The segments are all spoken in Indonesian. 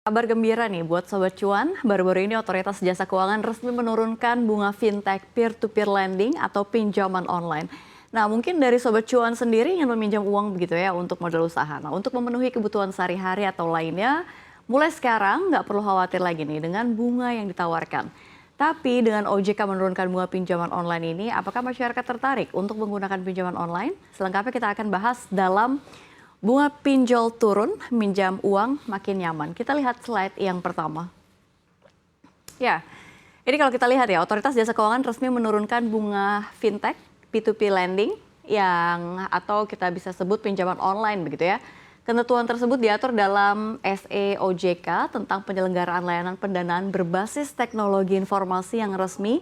Kabar gembira nih buat Sobat Cuan, baru-baru ini Otoritas Jasa Keuangan resmi menurunkan bunga fintech peer-to-peer lending atau pinjaman online. Nah, mungkin dari Sobat Cuan sendiri ingin meminjam uang begitu ya untuk modal usaha. Nah, untuk memenuhi kebutuhan sehari-hari atau lainnya, mulai sekarang nggak perlu khawatir lagi nih dengan bunga yang ditawarkan. Tapi dengan OJK menurunkan bunga pinjaman online ini, apakah masyarakat tertarik untuk menggunakan pinjaman online? Selengkapnya kita akan bahas dalam bunga pinjol turun, minjam uang makin nyaman. Kita lihat slide yang pertama. Ya, ini kalau kita lihat ya, Otoritas Jasa Keuangan resmi menurunkan bunga fintech P2P lending atau kita bisa sebut pinjaman online begitu ya. Ketentuan tersebut diatur dalam SE OJK tentang penyelenggaraan layanan pendanaan berbasis teknologi informasi yang resmi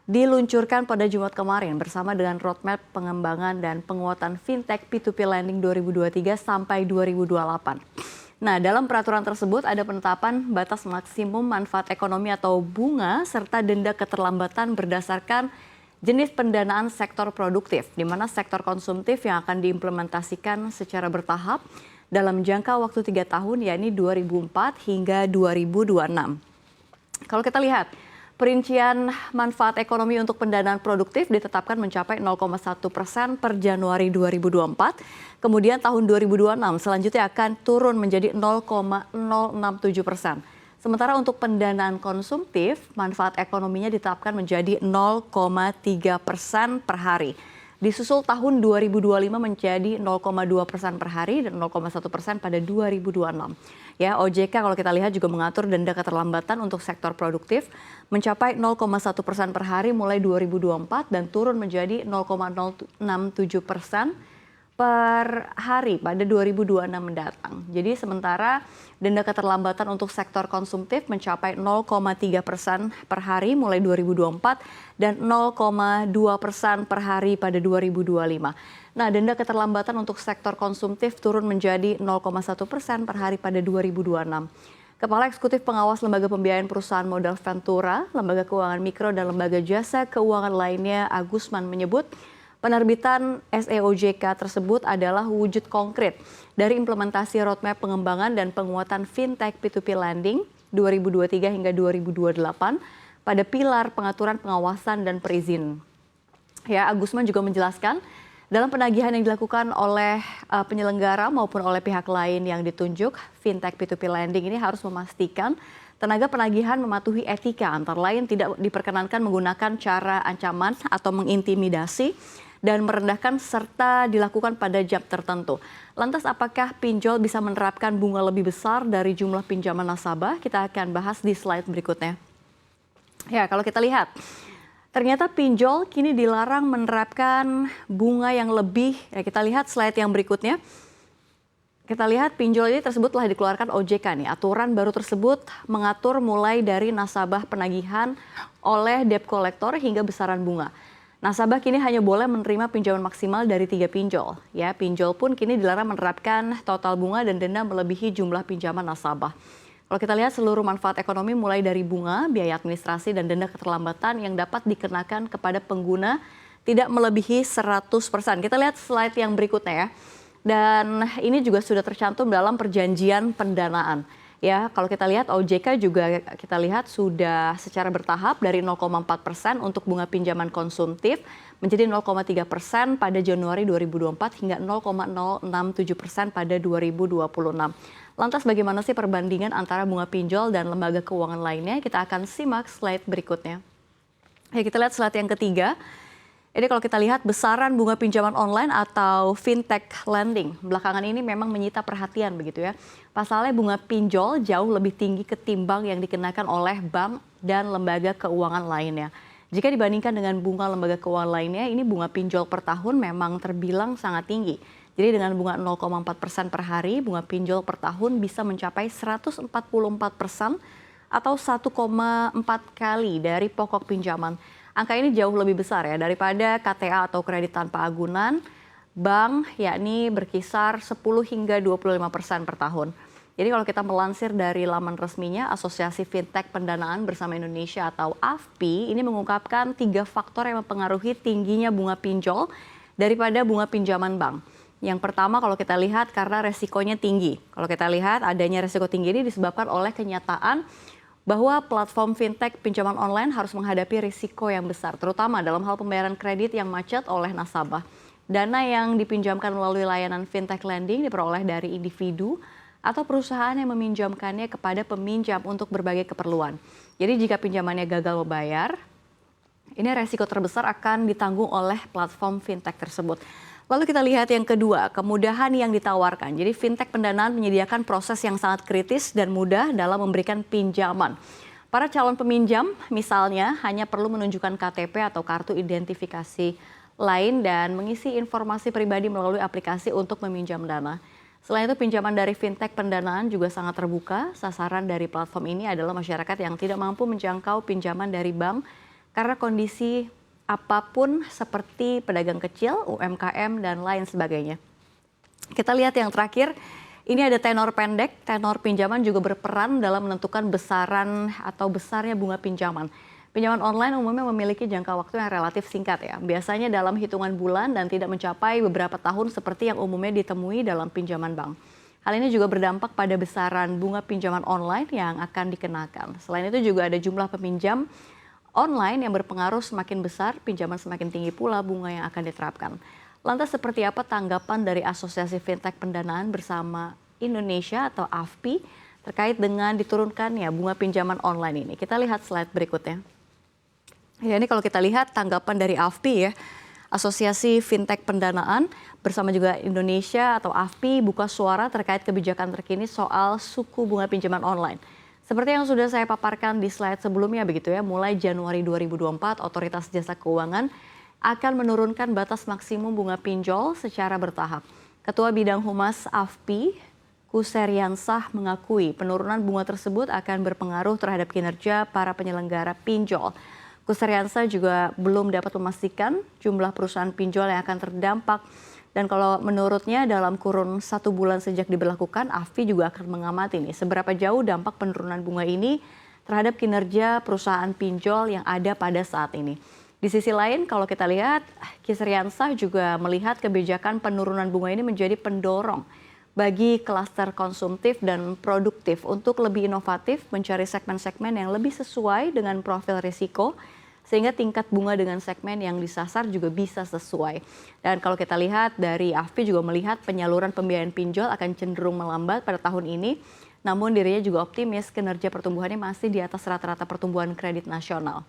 diluncurkan pada Jumat kemarin bersama dengan roadmap pengembangan dan penguatan fintech P2P lending 2023 sampai 2028. Nah, dalam peraturan tersebut ada penetapan batas maksimum manfaat ekonomi atau bunga serta denda keterlambatan berdasarkan jenis pendanaan sektor produktif, di mana sektor konsumtif yang akan diimplementasikan secara bertahap dalam jangka waktu 3 tahun, yakni 2004 hingga 2026. Kalau kita lihat, perincian manfaat ekonomi untuk pendanaan produktif ditetapkan mencapai 0,1% per Januari 2024. Kemudian tahun 2026 selanjutnya akan turun menjadi 0,067%. Sementara untuk pendanaan konsumtif, manfaat ekonominya ditetapkan menjadi 0,3% per hari. Disusul tahun 2025 menjadi 0,2% per hari dan 0,1% pada 2026. Ya, OJK kalau kita lihat juga mengatur denda keterlambatan untuk sektor produktif mencapai 0,1% per hari mulai 2024 dan turun menjadi 0,067% per hari pada 2026 mendatang. Jadi sementara denda keterlambatan untuk sektor konsumtif mencapai 0,3% per hari mulai 2024 dan 0,2% per hari pada 2025. Nah, denda keterlambatan untuk sektor konsumtif turun menjadi 0,1% per hari pada 2026. Kepala Eksekutif Pengawas Lembaga Pembiayaan Perusahaan Modal Ventura, Lembaga Keuangan Mikro dan Lembaga Jasa Keuangan lainnya, Agusman menyebut penerbitan SEOJK tersebut adalah wujud konkret dari implementasi roadmap pengembangan dan penguatan fintech P2P lending 2023 hingga 2028 pada pilar pengaturan pengawasan dan perizinan. Ya, Agusman juga menjelaskan dalam penagihan yang dilakukan oleh penyelenggara maupun oleh pihak lain yang ditunjuk, fintech P2P lending ini harus memastikan tenaga penagihan mematuhi etika, antara lain tidak diperkenankan menggunakan cara ancaman atau mengintimidasi dan merendahkan serta dilakukan pada jam tertentu. Lantas apakah pinjol bisa menerapkan bunga lebih besar dari jumlah pinjaman nasabah? Kita akan bahas di slide berikutnya. Ya, kalau kita lihat, ternyata pinjol kini dilarang menerapkan bunga yang lebih. Ya, kita lihat slide yang berikutnya. Kita lihat pinjol ini tersebut telah dikeluarkan OJK nih. Aturan baru tersebut mengatur mulai dari nasabah penagihan oleh debt collector hingga besaran bunga. Nasabah kini hanya boleh menerima pinjaman maksimal dari 3 pinjol. Ya, pinjol pun kini dilarang menerapkan total bunga dan denda melebihi jumlah pinjaman nasabah. Kalau kita lihat seluruh manfaat ekonomi mulai dari bunga, biaya administrasi dan denda keterlambatan yang dapat dikenakan kepada pengguna tidak melebihi 100%. Kita lihat slide yang berikutnya ya. Dan ini juga sudah tercantum dalam perjanjian pendanaan. Ya, kalau kita lihat OJK juga kita lihat sudah secara bertahap dari 0,4% untuk bunga pinjaman konsumtif menjadi 0,3% pada Januari 2024 hingga 0,067% pada 2026. Lantas bagaimana sih perbandingan antara bunga pinjol dan lembaga keuangan lainnya? Kita akan simak slide berikutnya. Ya, kita lihat slide yang ketiga. Jadi kalau kita lihat besaran bunga pinjaman online atau fintech lending belakangan ini memang menyita perhatian begitu ya. Pasalnya bunga pinjol jauh lebih tinggi ketimbang yang dikenakan oleh bank dan lembaga keuangan lainnya. Jika dibandingkan dengan bunga lembaga keuangan lainnya, ini bunga pinjol per tahun memang terbilang sangat tinggi. Jadi dengan bunga 0,4% per hari, bunga pinjol per tahun bisa mencapai 144% atau 1,4 kali dari pokok pinjaman. Angka ini jauh lebih besar ya daripada KTA atau kredit tanpa agunan bank, yakni berkisar 10 hingga 25% per tahun. Jadi kalau kita melansir dari laman resminya Asosiasi Fintech Pendanaan Bersama Indonesia atau AFPI, ini mengungkapkan 3 faktor yang mempengaruhi tingginya bunga pinjol daripada bunga pinjaman bank. Yang pertama kalau kita lihat karena resikonya tinggi. Kalau kita lihat adanya resiko tinggi ini disebabkan oleh kenyataan bahwa platform fintech pinjaman online harus menghadapi risiko yang besar, terutama dalam hal pembayaran kredit yang macet oleh nasabah. Dana yang dipinjamkan melalui layanan fintech lending diperoleh dari individu atau perusahaan yang meminjamkannya kepada peminjam untuk berbagai keperluan. Jadi jika pinjamannya gagal membayar, ini resiko terbesar akan ditanggung oleh platform fintech tersebut. Lalu kita lihat yang kedua, kemudahan yang ditawarkan. Jadi fintech pendanaan menyediakan proses yang sangat kritis dan mudah dalam memberikan pinjaman. Para calon peminjam misalnya hanya perlu menunjukkan KTP atau kartu identifikasi lain dan mengisi informasi pribadi melalui aplikasi untuk meminjam dana. Selain itu pinjaman dari fintech pendanaan juga sangat terbuka. Sasaran dari platform ini adalah masyarakat yang tidak mampu menjangkau pinjaman dari bank karena kondisi apapun seperti pedagang kecil, UMKM, dan lain sebagainya. Kita lihat yang terakhir, ini ada tenor pendek. Tenor pinjaman juga berperan dalam menentukan besaran atau besarnya bunga pinjaman. Pinjaman online umumnya memiliki jangka waktu yang relatif singkat ya. Biasanya dalam hitungan bulan dan tidak mencapai beberapa tahun seperti yang umumnya ditemui dalam pinjaman bank. Hal ini juga berdampak pada besaran bunga pinjaman online yang akan dikenakan. Selain itu juga ada jumlah peminjam online yang berpengaruh semakin besar, pinjaman semakin tinggi pula bunga yang akan diterapkan. Lantas seperti apa tanggapan dari Asosiasi Fintech Pendanaan Bersama Indonesia atau AFPI terkait dengan diturunkannya bunga pinjaman online ini? Kita lihat slide berikutnya. Ya, ini kalau kita lihat tanggapan dari AFPI ya, Asosiasi Fintech Pendanaan Bersama juga Indonesia atau AFPI buka suara terkait kebijakan terkini soal suku bunga pinjaman online. Seperti yang sudah saya paparkan di slide sebelumnya begitu ya, mulai Januari 2024 Otoritas Jasa Keuangan akan menurunkan batas maksimum bunga pinjol secara bertahap. Ketua Bidang Humas AFPI, Kuseriansah mengakui penurunan bunga tersebut akan berpengaruh terhadap kinerja para penyelenggara pinjol. Kuseriansah juga belum dapat memastikan jumlah perusahaan pinjol yang akan terdampak. Dan kalau menurutnya dalam kurun 1 bulan sejak diberlakukan, AFPI juga akan mengamati nih seberapa jauh dampak penurunan bunga ini terhadap kinerja perusahaan pinjol yang ada pada saat ini. Di sisi lain kalau kita lihat, Kuseriansah juga melihat kebijakan penurunan bunga ini menjadi pendorong bagi klaster konsumtif dan produktif untuk lebih inovatif mencari segmen-segmen yang lebih sesuai dengan profil risiko, sehingga tingkat bunga dengan segmen yang disasar juga bisa sesuai. Dan kalau kita lihat dari AFPI juga melihat penyaluran pembiayaan pinjol akan cenderung melambat pada tahun ini, namun dirinya juga optimis kinerja pertumbuhannya masih di atas rata-rata pertumbuhan kredit nasional.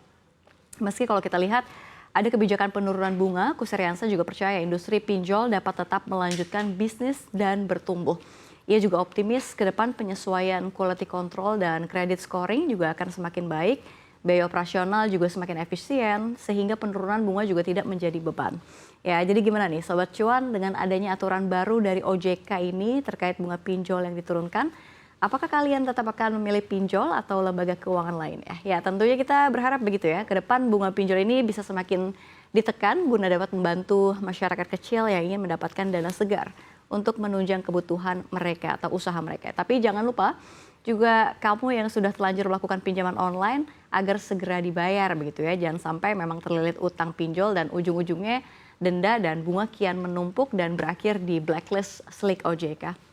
Meski kalau kita lihat ada kebijakan penurunan bunga, Kuseriansah juga percaya industri pinjol dapat tetap melanjutkan bisnis dan bertumbuh. Ia juga optimis ke depan penyesuaian quality control dan credit scoring juga akan semakin baik. Biaya operasional juga semakin efisien sehingga penurunan bunga juga tidak menjadi beban. Ya, jadi gimana nih Sobat Cuan dengan adanya aturan baru dari OJK ini terkait bunga pinjol yang diturunkan? Apakah kalian tetap akan memilih pinjol atau lembaga keuangan lain ya? Ya, tentunya kita berharap begitu ya. Ke depan bunga pinjol ini bisa semakin ditekan guna dapat membantu masyarakat kecil yang ingin mendapatkan dana segar untuk menunjang kebutuhan mereka atau usaha mereka. Tapi jangan lupa juga kamu yang sudah terlanjur melakukan pinjaman online agar segera dibayar begitu ya. Jangan sampai memang terlilit utang pinjol dan ujung-ujungnya denda dan bunga kian menumpuk dan berakhir di blacklist Slick OJK.